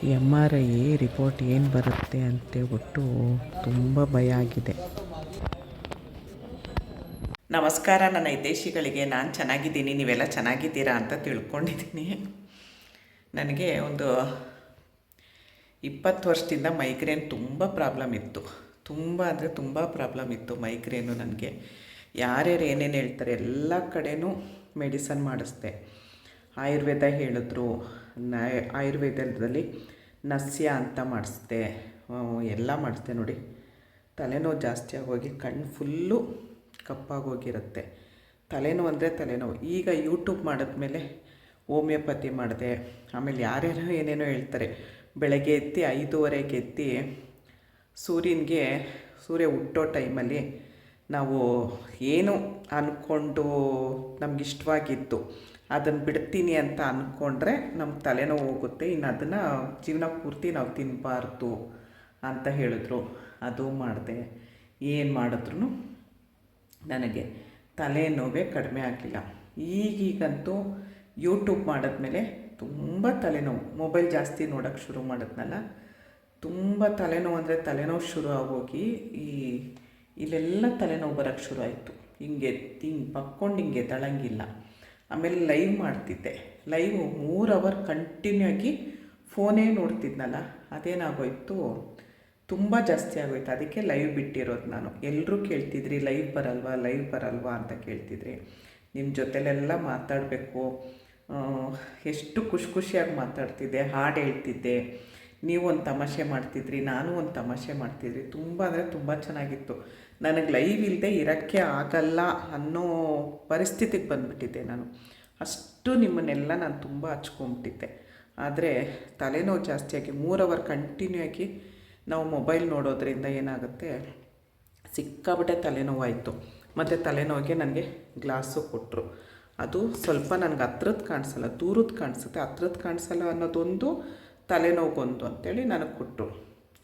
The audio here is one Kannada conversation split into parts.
MRI ರಿಪೋರ್ಟ್ ಏನು ಬರುತ್ತೆ ಅಂತೇಳ್ಬಿಟ್ಟು ತುಂಬ ಭಯ ಆಗಿದೆ. ನಮಸ್ಕಾರ ನನ್ನ ಹಿತೈಷಿಗಳಿಗೆ. ನಾನು ಚೆನ್ನಾಗಿದ್ದೀನಿ, ನೀವೆಲ್ಲ ಚೆನ್ನಾಗಿದ್ದೀರಾ ಅಂತ ತಿಳ್ಕೊಂಡಿದ್ದೀನಿ. ನನಗೆ ಒಂದು 20 ವರ್ಷದಿಂದ ಮೈಗ್ರೇನ್ ತುಂಬ ಪ್ರಾಬ್ಲಮ್ ಇತ್ತು. ತುಂಬ ಅಂದರೆ ತುಂಬ ಪ್ರಾಬ್ಲಮ್ ಇತ್ತು ಮೈಗ್ರೇನು. ನನಗೆ ಯಾರ್ಯಾರು ಏನೇನು ಹೇಳ್ತಾರೆ ಎಲ್ಲ ಕಡೆನೂ ಮೆಡಿಸನ್ ಮಾಡಿಸ್ದೆ. ಆಯುರ್ವೇದ ಹೇಳಿದ್ರು, ಆಯುರ್ವೇದದಲ್ಲಿ ನಸ್ಯ ಅಂತ ಮಾಡಿಸ್ದೆ, ಎಲ್ಲ ಮಾಡಿಸ್ದೆ. ನೋಡಿ, ತಲೆನೋವು ಜಾಸ್ತಿ ಆಗೋಗಿ ಕಣ್ಣು ಫುಲ್ಲು ಕಪ್ಪಾಗೋಗಿರುತ್ತೆ. ತಲೆನೋವು ಅಂದರೆ ತಲೆನೋವು. ಈಗ ಯೂಟ್ಯೂಬ್ ಮಾಡಿದ್ಮೇಲೆ ಹೋಮಿಯೋಪತಿ ಮಾಡಿದೆ. ಆಮೇಲೆ ಯಾರ್ಯಾರೋ ಏನೇನೋ ಹೇಳ್ತಾರೆ. ಬೆಳಗ್ಗೆ ಎದ್ದು 5:30ಗೆ ಎದ್ದು ಸೂರ್ಯ ಹುಟ್ಟೋ ಟೈಮಲ್ಲಿ ನಾವು ಏನು ಅಂದ್ಕೊಂಡು ನಮಗಿಷ್ಟವಾಗಿತ್ತು ಅದನ್ನು ಬಿಡ್ತೀನಿ ಅಂತ ಅಂದ್ಕೊಂಡ್ರೆ ನಮ್ಮ ತಲೆನೋವು ಹೋಗುತ್ತೆ. ಇನ್ನು ಅದನ್ನು ಜೀವನ ಪೂರ್ತಿ ನಾವು ತಿನ್ನಬಾರ್ದು ಅಂತ ಹೇಳಿದ್ರು. ಅದು ಮಾಡಿದೆ. ಏನು ಮಾಡಿದ್ರೂ ನನಗೆ ತಲೆನೋವೇ ಕಡಿಮೆ ಆಗಲಿಲ್ಲ. ಈಗಂತೂ ಯೂಟ್ಯೂಬ್ ಮಾಡಿದ್ಮೇಲೆ ತುಂಬ ತಲೆನೋವು. ಮೊಬೈಲ್ ಜಾಸ್ತಿ ನೋಡೋಕ್ಕೆ ಶುರು ಮಾಡಿದ್ನಲ್ಲ, ತುಂಬ ತಲೆನೋವು ಅಂದರೆ ತಲೆನೋವು ಶುರು ಆಗೋಗಿ ಇಲ್ಲೆಲ್ಲ ತಲೆನೋವು ಬರೋಕ್ಕೆ ಶುರು ಆಯಿತು. ಹಿಂಗೆ ಪಕ್ಕೊಂಡು ಹಿಂಗೆ ಎದ್ದಳಂಗಿಲ್ಲ. ಆಮೇಲೆ ಲೈವ್ ಮಾಡ್ತಿದ್ದೆ. ಲೈವ್ 3 ಅವರ್ ಕಂಟಿನ್ಯೂ ಆಗಿ ಫೋನೇ ನೋಡ್ತಿದ್ನಲ್ಲ, ಅದೇನಾಗೋಯ್ತು, ತುಂಬ ಜಾಸ್ತಿ ಆಗೋಯ್ತು. ಅದಕ್ಕೆ ಲೈವ್ ಬಿಟ್ಟಿರೋದು ನಾನು. ಎಲ್ಲರೂ ಕೇಳ್ತಿದ್ರಿ ಲೈವ್ ಬರಲ್ವಾ ಅಂತ ಕೇಳ್ತಿದ್ರಿ. ನಿಮ್ಮ ಜೊತೆಲೆಲ್ಲ ಮಾತಾಡಬೇಕು, ಎಷ್ಟು ಖುಷಿಯಾಗಿ ಮಾತಾಡ್ತಿದ್ದೆ, ಹಾಡು ಹೇಳ್ತಿದ್ದೆ, ನೀವು ಒಂದು ತಮಾಷೆ ಮಾಡ್ತಿದ್ರಿ, ನಾನು ಒಂದು ತಮಾಷೆ ಮಾಡ್ತಿದ್ರಿ. ತುಂಬ ಅಂದರೆ ತುಂಬ ಚೆನ್ನಾಗಿತ್ತು. ನನಗೆ ಲೈವ್ ಇಲ್ಲದೆ ಇರೋಕ್ಕೆ ಆಗಲ್ಲ ಅನ್ನೋ ಪರಿಸ್ಥಿತಿಗೆ ಬಂದುಬಿಟ್ಟಿದ್ದೆ ನಾನು. ಅಷ್ಟು ನಿಮ್ಮನ್ನೆಲ್ಲ ನಾನು ತುಂಬ ಹಚ್ಕೊಂಬಿಟ್ಟಿದ್ದೆ. ಆದರೆ ತಲೆನೋವು ಜಾಸ್ತಿಯಾಗಿ 3 ಅವರ್ ಕಂಟಿನ್ಯೂ ಆಗಿ ನಾವು ಮೊಬೈಲ್ ನೋಡೋದ್ರಿಂದ ಏನಾಗುತ್ತೆ, ಸಿಕ್ಕಾಬಿಟ್ಟೆ ತಲೆನೋವಾಯಿತು. ಮತ್ತು ತಲೆನೋವಿಗೆ ನನಗೆ ಗ್ಲಾಸು ಕೊಟ್ಟರು. ಅದು ಸ್ವಲ್ಪ ನನಗೆ ಹತ್ರದ್ದು ಕಾಣಿಸಲ್ಲ, ದೂರದ್ದು ಕಾಣಿಸುತ್ತೆ. ಹತ್ರದ್ದು ಕಾಣಿಸಲ್ಲ ಅನ್ನೋದೊಂದು, ತಲೆನೋವಿಗೊಂದು ಅಂತೇಳಿ ನನಗೆ ಕೊಟ್ಟರು.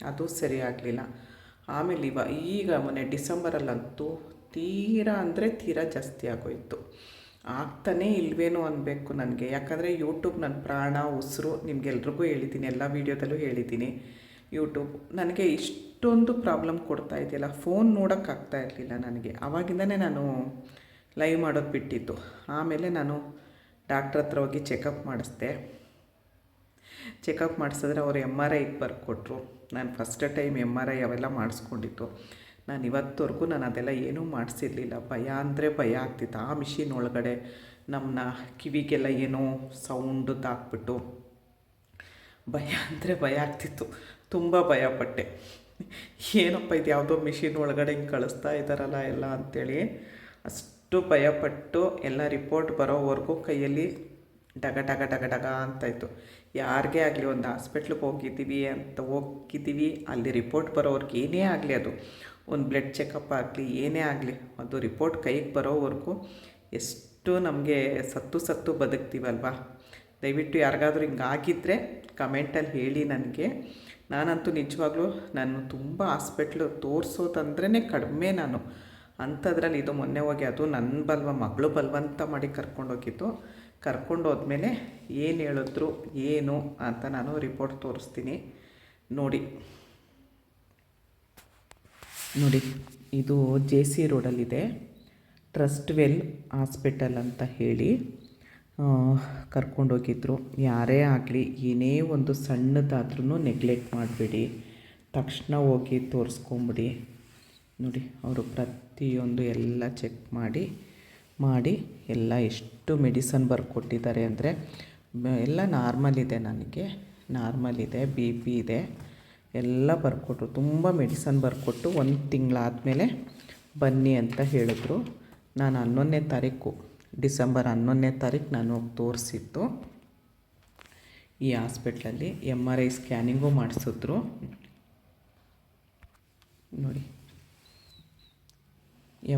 ಅದು ಸರಿ ಆಗಲಿಲ್ಲ. ಆಮೇಲೆ ಈಗ ಮೊನ್ನೆ ಡಿಸೆಂಬರಲ್ಲಂತೂ ತೀರಾ ಜಾಸ್ತಿ ಆಗೋಯಿತು. ಆಗ್ತಾನೇ ಇಲ್ವೇನೋ ಅನ್ಬೇಕು ನನಗೆ. ಯಾಕಂದರೆ ಯೂಟ್ಯೂಬ್ ನನ್ನ ಪ್ರಾಣ ಉಸಿರು. ನಿಮಗೆಲ್ರಿಗೂ ಹೇಳಿದ್ದೀನಿ, ಎಲ್ಲ ವೀಡಿಯೋದಲ್ಲೂ ಹೇಳಿದ್ದೀನಿ. ಯೂಟ್ಯೂಬ್ ನನಗೆ ಇಷ್ಟೊಂದು ಪ್ರಾಬ್ಲಮ್ ಕೊಡ್ತಾ ಇದೆಯಲ್ಲ, ಫೋನ್ ನೋಡೋಕ್ಕಾಗ್ತಾ ಇರಲಿಲ್ಲ ನನಗೆ. ಆವಾಗಿಂದನೇ ನಾನು ಲೈವ್ ಮಾಡೋದು ಬಿಟ್ಟಿದ್ದು. ಆಮೇಲೆ ನಾನು ಡಾಕ್ಟ್ರ್ ಹತ್ರ ಹೋಗಿ ಚೆಕಪ್ ಮಾಡಿಸಿದೆ. ಚೆಕಪ್ ಮಾಡಿಸಿದ್ರೆ ಅವರು MRI ಬರ್ಕೊಟ್ರು. ನಾನು ಫಸ್ಟ್ ಟೈಮ್ MRI ಅವೆಲ್ಲ ಮಾಡಿಸ್ಕೊಂಡಿದ್ದು. ನಾನು ಇವತ್ತವರೆಗೂ ಅದೆಲ್ಲ ಏನೂ ಮಾಡಿಸಿರ್ಲಿಲ್ಲ. ಭಯ ಅಂದರೆ ಭಯ ಆಗ್ತಿತ್ತು. ಆ ಮಿಷಿನ್ ಒಳಗಡೆ ನಮ್ಮನ್ನ ಕಿವಿಗೆಲ್ಲ ಏನೋ ಸೌಂಡದ್ದು ಹಾಕ್ಬಿಟ್ಟು ಭಯ ಅಂದರೆ ಭಯ ಆಗ್ತಿತ್ತು. ತುಂಬ ಭಯಪಟ್ಟೆ. ಏನಪ್ಪ ಇದು, ಯಾವುದೋ ಮಿಷಿನ್ ಒಳಗಡೆ ಹಿಂಗೆ ಕಳಿಸ್ತಾ ಇದ್ದಾರಲ್ಲ ಎಲ್ಲ ಅಂಥೇಳಿ ಅಷ್ಟು ಭಯಪಟ್ಟು ಎಲ್ಲ ರಿಪೋರ್ಟ್ ಬರೋವರೆಗೂ ಕೈಯಲ್ಲಿ ಡಗ ಅಂತಾಯಿತು. ಯಾರಿಗೇ ಆಗಲಿ, ಒಂದು ಹಾಸ್ಪಿಟ್ಲಿಗೆ ಹೋಗಿದ್ದೀವಿ, ಅಲ್ಲಿ ರಿಪೋರ್ಟ್ ಬರೋವ್ರಿಗೆ ಏನೇ ಆಗಲಿ, ಅದು ಒಂದು ಬ್ಲಡ್ ಚೆಕಪ್ ಆಗಲಿ, ಏನೇ ಆಗಲಿ, ಅದು ರಿಪೋರ್ಟ್ ಕೈಗೆ ಬರೋವರೆಗೂ ಎಷ್ಟು ನಮಗೆ ಸತ್ತು ಬದುಕ್ತೀವಲ್ವ. ದಯವಿಟ್ಟು ಯಾರಿಗಾದ್ರೂ ಹಿಂಗಾಗಿದ್ದರೆ ಕಮೆಂಟಲ್ಲಿ ಹೇಳಿ ನನಗೆ. ನಾನಂತೂ ನಿಜವಾಗ್ಲೂ ನಾನು ತುಂಬ ಹಾಸ್ಪಿಟ್ಲು ತೋರಿಸೋದಂದ್ರೇ ಕಡಿಮೆ ನಾನು. ಅಂಥದ್ರಲ್ಲಿ ಇದು ಮೊನ್ನೆ ಹೋಗಿ, ಅದು ನನ್ನ ಮಗಳು ಬಲವಂತ ಮಾಡಿ ಕರ್ಕೊಂಡೋಗಿದ್ದು. ಕರ್ಕೊಂಡೋದ್ಮೇಲೆ ಏನು ಹೇಳಿದ್ರು ಏನು ಅಂತ ನಾನು ರಿಪೋರ್ಟ್ ತೋರಿಸ್ತೀನಿ ನೋಡಿ. ಇದು JC ರೋಡಲ್ಲಿದೆ, ಟ್ರಸ್ಟ್ವೆಲ್ ಹಾಸ್ಪಿಟಲ್ ಅಂತ ಹೇಳಿ ಕರ್ಕೊಂಡೋಗಿದ್ರು. ಯಾರೇ ಆಗಲಿ, ಏನೇ ಒಂದು ಸಣ್ಣದಾದ್ರೂ ನೆಗ್ಲೆಕ್ಟ್ ಮಾಡಬೇಡಿ, ತಕ್ಷಣ ಹೋಗಿ ತೋರಿಸ್ಕೊಂಬಿಡಿ. ನೋಡಿ, ಅವರು ಪ್ರತಿಯೊಂದು ಎಲ್ಲ ಚೆಕ್ ಮಾಡಿ ಎಲ್ಲ ಎಷ್ಟು ಮೆಡಿಸನ್ ಬರ್ಕೊಟ್ಟಿದ್ದಾರೆ ಅಂದರೆ, ಎಲ್ಲ ನಾರ್ಮಲ್ ಇದೆ, ನನಗೆ ನಾರ್ಮಲ್ ಇದೆ, BP ಇದೆ, ಎಲ್ಲ ಬರ್ಕೊಟ್ರು. ತುಂಬ ಮೆಡಿಸನ್ ಬರ್ಕೊಟ್ಟು 1 ತಿಂಗಳಾದಮೇಲೆ ಬನ್ನಿ ಅಂತ ಹೇಳಿದ್ರು. ನಾನು 11ನೇ ತಾರೀಕು, ಡಿಸೆಂಬರ್ 11ನೇ ತಾರೀಕು ನಾನು ಹೋಗಿ ತೋರಿಸಿದ್ದು ಈ ಹಾಸ್ಪಿಟ್ಲಲ್ಲಿ. MRI ಸ್ಕ್ಯಾನಿಂಗು ಮಾಡಿಸಿದ್ರು ನೋಡಿ.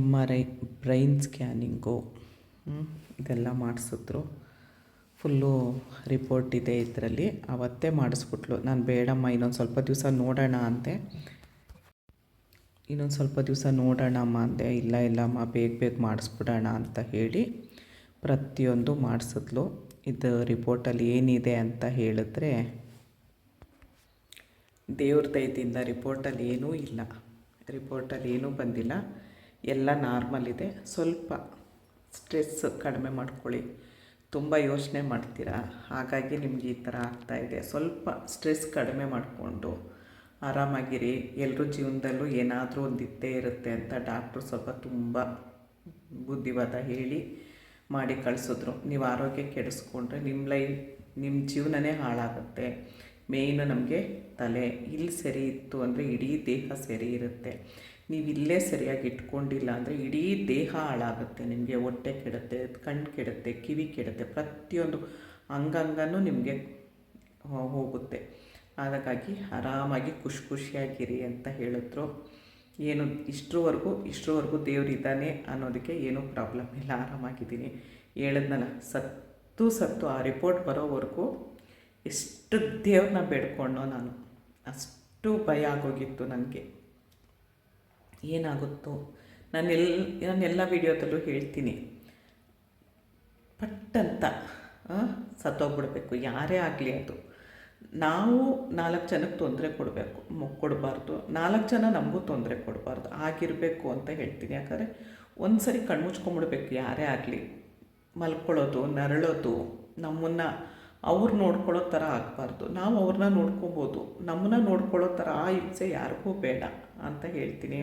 MRI ಬ್ರೈನ್ ಸ್ಕ್ಯಾನಿಂಗು ಇದೆಲ್ಲ ಮಾಡಿಸಿದ್ರು. ಫುಲ್ಲು ರಿಪೋರ್ಟ್ ಇದೆ ಇದರಲ್ಲಿ. ಅವತ್ತೇ ಮಾಡಿಸ್ಬಿಟ್ಲು. ನಾನು ಬೇಡಮ್ಮ, ಇನ್ನೊಂದು ಸ್ವಲ್ಪ ದಿವಸ ನೋಡೋಣ ಅಂದೆ. ಅಂದೆ. ಇಲ್ಲಮ್ಮ, ಬೇಗ ಮಾಡಿಸ್ಬಿಡೋಣ ಅಂತ ಹೇಳಿ ಪ್ರತಿಯೊಂದು ಮಾಡಿಸಿದ್ಲು. ಇದು ರಿಪೋರ್ಟಲ್ಲಿ ಏನಿದೆ ಅಂತ ಹೇಳಿದ್ರೆ, ದೇವ್ರ ದಯದಿಂದ ರಿಪೋರ್ಟಲ್ಲಿ ಏನೂ ಇಲ್ಲ, ರಿಪೋರ್ಟಲ್ಲಿ ಏನೂ ಬಂದಿಲ್ಲ, ಎಲ್ಲ ನಾರ್ಮಲ್ ಇದೆ. ಸ್ವಲ್ಪ ಸ್ಟ್ರೆಸ್ ಕಡಿಮೆ ಮಾಡ್ಕೊಳ್ಳಿ. ತುಂಬ ಯೋಚನೆ ಮಾಡ್ತೀರಾ, ಹಾಗಾಗಿ ನಿಮ್ಗೆ ಈ ಥರ ಆಗ್ತಾಯಿದೆ. ಸ್ವಲ್ಪ ಸ್ಟ್ರೆಸ್ ಕಡಿಮೆ ಮಾಡಿಕೊಂಡು ಆರಾಮಾಗಿರಿ. ಎಲ್ಲರ ಜೀವನದಲ್ಲೂ ಏನಾದರೂ ಒಂದು ಇದ್ದೇ ಇರುತ್ತೆ ಅಂತ ಡಾಕ್ಟ್ರು ಸ್ವಲ್ಪ ತುಂಬ ಬುದ್ಧಿವಾದ ಹೇಳಿ ಮಾಡಿ ಕಳಿಸಿದ್ರು. ನೀವು ಆರೋಗ್ಯ ಕೆಡಿಸ್ಕೊಂಡ್ರೆ ನಿಮ್ಮ ಜೀವನನೇ ಹಾಳಾಗುತ್ತೆ. ಮೇಯ್ನು ನಮಗೆ ತಲೆ ಇಲ್ಲಿ ಸರಿ ಇತ್ತು ಅಂದರೆ ಇಡೀ ದೇಹ ಸರಿ ಇರುತ್ತೆ. ನೀವು ಇಲ್ಲೇ ಸರಿಯಾಗಿ ಇಟ್ಕೊಂಡಿಲ್ಲ ಅಂದರೆ ಇಡೀ ದೇಹ ಹಾಳಾಗುತ್ತೆ. ನಿಮಗೆ ಹೊಟ್ಟೆ ಕೆಡುತ್ತೆ, ಕಣ್ಣು ಕೆಡುತ್ತೆ, ಕಿವಿ ಕೆಡುತ್ತೆ, ಪ್ರತಿಯೊಂದು ಅಂಗಾಂಗನೂ ನಿಮಗೆ ಹೋಗುತ್ತೆ. ಹಾಗಾಗಿ ಆರಾಮಾಗಿ ಖುಷಿಯಾಗಿರಿ ಅಂತ ಹೇಳಿದ್ರು. ಏನು ಇಷ್ಟರವರೆಗೂ ದೇವ್ರು ಇದ್ದಾನೆ ಅನ್ನೋದಕ್ಕೆ ಏನೂ ಪ್ರಾಬ್ಲಮ್ ಇಲ್ಲ, ಆರಾಮಾಗಿದ್ದೀನಿ. ಹೇಳಿದ್ನಲ್ಲ, ಸತ್ತು ಆ ರಿಪೋರ್ಟ್ ಬರೋವರೆಗೂ ಎಷ್ಟು ದೇವ್ರನ್ನ ಬೇಡ್ಕೊಂಡೋ ನಾನು. ಅಷ್ಟು ಭಯ ಆಗೋಗಿತ್ತು ನನಗೆ, ಏನಾಗುತ್ತೋ. ನಾನೆಲ್ಲ ವೀಡಿಯೋದಲ್ಲೂ ಹೇಳ್ತೀನಿ, ಪಟ್ಟಂತ ಸತ್ತೋಗ್ಬಿಡ್ಬೇಕು ಯಾರೇ ಆಗಲಿ. ಅದು ನಾವು 4 ಜನಕ್ಕೆ ತೊಂದರೆ ಕೊಡಬಾರ್ದು, 4 ಜನ ನಮಗೂ ತೊಂದರೆ ಕೊಡಬಾರ್ದು, ಆಗಿರಬೇಕು ಅಂತ ಹೇಳ್ತೀನಿ. ಯಾಕಂದರೆ ಒಂದು ಸರಿ ಕಣ್ಮುಚ್ಕೊಂಬಿಡ್ಬೇಕು ಯಾರೇ ಆಗಲಿ. ಮಲ್ಕೊಳ್ಳೋದು, ನರಳೋದು, ನಮ್ಮನ್ನು ಅವ್ರು ನೋಡ್ಕೊಳ್ಳೋ ಥರ ಆಗಬಾರ್ದು. ನಾವು ಅವ್ರನ್ನ ನೋಡ್ಕೋಬೋದು, ನಮ್ಮನ್ನ ನೋಡ್ಕೊಳ್ಳೋ ಥರ ಆ ಹಿಂಸೆ ಯಾರಿಗೂ ಬೇಡ ಅಂತ ಹೇಳ್ತೀನಿ.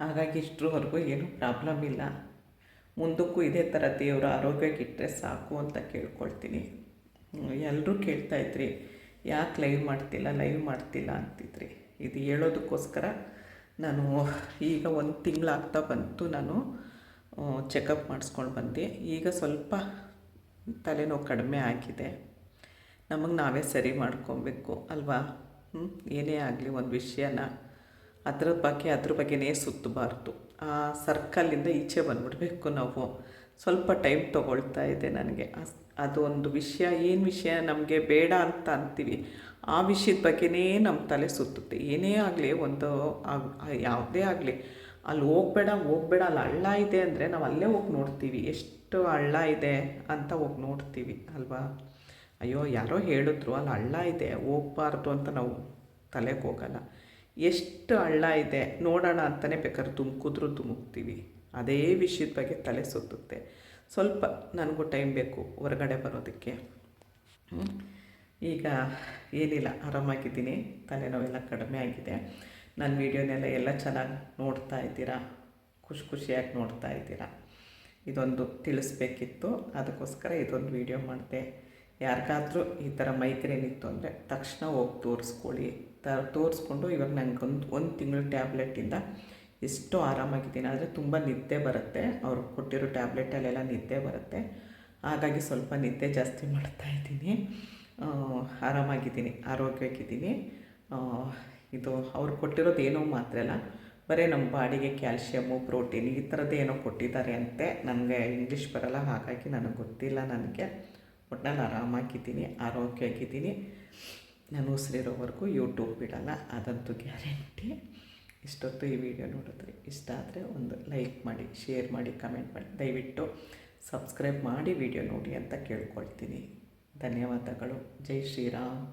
ಹಾಗಾಗಿ ಇಷ್ಟರವರೆಗೂ ಏನೂ ಪ್ರಾಬ್ಲಮ್ ಇಲ್ಲ. ಮುಂದಕ್ಕೂ ಇದೇ ಥರ ದೇವರ ಆರೋಗ್ಯಕ್ಕಿಟ್ಟರೆ ಸಾಕು ಅಂತ ಕೇಳ್ಕೊಳ್ತೀನಿ. ಎಲ್ಲರೂ ಕೇಳ್ತಾಯಿದ್ರಿ, ಯಾಕೆ ಲೈವ್ ಮಾಡ್ತಿಲ್ಲ ಅಂತಿದ್ರಿ. ಇದು ಹೇಳೋದಕ್ಕೋಸ್ಕರ ನಾನು ಈಗ 1 ತಿಂಗಳಾಗ್ತಾ ಬಂತು, ನಾನು ಚೆಕಪ್ ಮಾಡಿಸ್ಕೊಂಡು ಬಂದೆ. ಈಗ ಸ್ವಲ್ಪ ತಲೆನೋವು ಕಡಿಮೆ ಆಗಿದೆ. ನಮಗೆ ನಾವೇ ಸರಿ ಮಾಡ್ಕೊಬೇಕು ಅಲ್ವಾ? ಏನೇ ಆಗಲಿ ಒಂದು ವಿಷಯನ ಅದ್ರ ಬಗ್ಗೆನೇ ಸುತ್ತಬಾರ್ದು. ಆ ಸರ್ಕಲ್ಲಿಂದ ಈಚೆ ಬಂದ್ಬಿಡ್ಬೇಕು ನಾವು. ಸ್ವಲ್ಪ ಟೈಮ್ ತೊಗೊಳ್ತಾ ಇದೆ ನನಗೆ. ಅದು ಒಂದು ಏನು ವಿಷಯ ನಮಗೆ ಬೇಡ ಅಂತ ಅಂತೀವಿ, ಆ ವಿಷಯದ ಬಗ್ಗೆನೇ ನಮ್ಮ ತಲೆ ಸುತ್ತುತ್ತೆ. ಏನೇ ಆಗಲಿ, ಯಾವುದೇ ಆಗಲಿ, ಅಲ್ಲಿ ಹೋಗಬೇಡ, ಅಲ್ಲಿ ಹಳ್ಳ ಇದೆ ಅಂದರೆ ನಾವು ಅಲ್ಲೇ ಹೋಗಿ ನೋಡ್ತೀವಿ, ಎಷ್ಟು ಹಳ್ಳ ಇದೆ ಅಂತ ಹೋಗಿ ನೋಡ್ತೀವಿ ಅಲ್ವಾ? ಅಯ್ಯೋ ಯಾರೋ ಹೇಳಿದ್ರು ಅಲ್ಲಿ ಹಳ್ಳ ಇದೆ, ಹೋಗಬಾರ್ದು ಅಂತ ನಾವು ತಲೆಗೆ ಹೋಗಲ್ಲ. ಎಷ್ಟು ಹಳ್ಳ ಇದೆ ನೋಡೋಣ ಅಂತಲೇ ಬೇಕಾದ್ರೆ ಧುಮುಕ್ತೀವಿ. ಅದೇ ವಿಷಯದ ಬಗ್ಗೆ ತಲೆ ಸುತ್ತುತ್ತೆ. ಸ್ವಲ್ಪ ನನಗೂ ಟೈಮ್ ಬೇಕು ಹೊರಗಡೆ ಬರೋದಕ್ಕೆ. ಈಗ ಏನಿಲ್ಲ, ಆರಾಮಾಗಿದ್ದೀನಿ. ತಲೆನೋವೆಲ್ಲ ಕಡಿಮೆ ಆಗಿದೆ. ನನ್ನ ವೀಡಿಯೋನೆಲ್ಲ ಎಲ್ಲ ಚೆನ್ನಾಗಿ ನೋಡ್ತಾ ಇದ್ದೀರಾ, ಖುಷಿಯಾಗಿ ನೋಡ್ತಾ ಇದ್ದೀರಾ. ಇದೊಂದು ತಿಳಿಸ್ಬೇಕಿತ್ತು, ಅದಕ್ಕೋಸ್ಕರ ಇದೊಂದು ವೀಡಿಯೋ ಮಾಡಿದೆ. ಯಾರಿಗಾದರೂ ಈ ಥರ ಮೈಗ್ರೇನ್ ಇತ್ತು ಅಂದರೆ ತಕ್ಷಣ ಹೋಗಿ ತೋರಿಸ್ಕೊಳ್ಳಿ. ತೋರಿಸ್ಕೊಂಡು ಇವಾಗ ನನಗೆ ಒಂದು ತಿಂಗಳು ಟ್ಯಾಬ್ಲೆಟಿಂದ ಎಷ್ಟು ಆರಾಮಾಗಿದ್ದೀನಿ. ಆದರೆ ತುಂಬ ನಿದ್ದೆ ಬರುತ್ತೆ, ಅವ್ರು ಕೊಟ್ಟಿರೋ ಟ್ಯಾಬ್ಲೆಟಲ್ಲೆಲ್ಲ ನಿದ್ದೆ ಬರುತ್ತೆ. ಹಾಗಾಗಿ ಸ್ವಲ್ಪ ನಿದ್ದೆ ಜಾಸ್ತಿ ಮಾಡ್ತಾಯಿದ್ದೀನಿ. ಆರಾಮಾಗಿದ್ದೀನಿ, ಆರೋಗ್ಯವಾಗಿದ್ದೀನಿ. ಇದು ಅವ್ರು ಕೊಟ್ಟಿರೋದು ಏನೋ ಮಾತ್ರ ಅಲ್ಲ, ಬರೀ ನಮ್ಮ ಬಾಡಿಗೆ ಕ್ಯಾಲ್ಶಿಯಮ್ಮು, ಪ್ರೋಟೀನ್ ಈ ಥರದ್ದು ಏನೋ ಕೊಟ್ಟಿದ್ದಾರೆ ಅಂತೆ. ನನಗೆ ಇಂಗ್ಲೀಷ್ ಬರಲ್ಲ, ಹಾಗಾಗಿ ನನಗೆ ಗೊತ್ತಿಲ್ಲ. ನನಗೆ ಒಟ್ಟಿನಲ್ಲಿ ಆರಾಮಾಗಿದ್ದೀನಿ, ಆರೋಗ್ಯವಾಗಿದ್ದೀನಿ. ನಾನು ಉಸಿರಿರೋವರೆಗೂ ಯೂಟ್ಯೂಬ್ ಬಿಡಲ್ಲ, ಅದಂತೂ ಗ್ಯಾರಂಟಿ. ಇಷ್ಟೊತ್ತು ಈ ವಿಡಿಯೋ ನೋಡಿದ್ರೆ ಇಷ್ಟ ಆದರೆ ಒಂದು ಲೈಕ್ ಮಾಡಿ, ಶೇರ್ ಮಾಡಿ, ಕಮೆಂಟ್ ಮಾಡಿ, ದಯವಿಟ್ಟು ಸಬ್ಸ್ಕ್ರೈಬ್ ಮಾಡಿ ವಿಡಿಯೋ ನೋಡಿ ಅಂತ ಕೇಳ್ಕೊಳ್ತೀನಿ. ಧನ್ಯವಾದಗಳು. ಜೈ ಶ್ರೀರಾಮ್.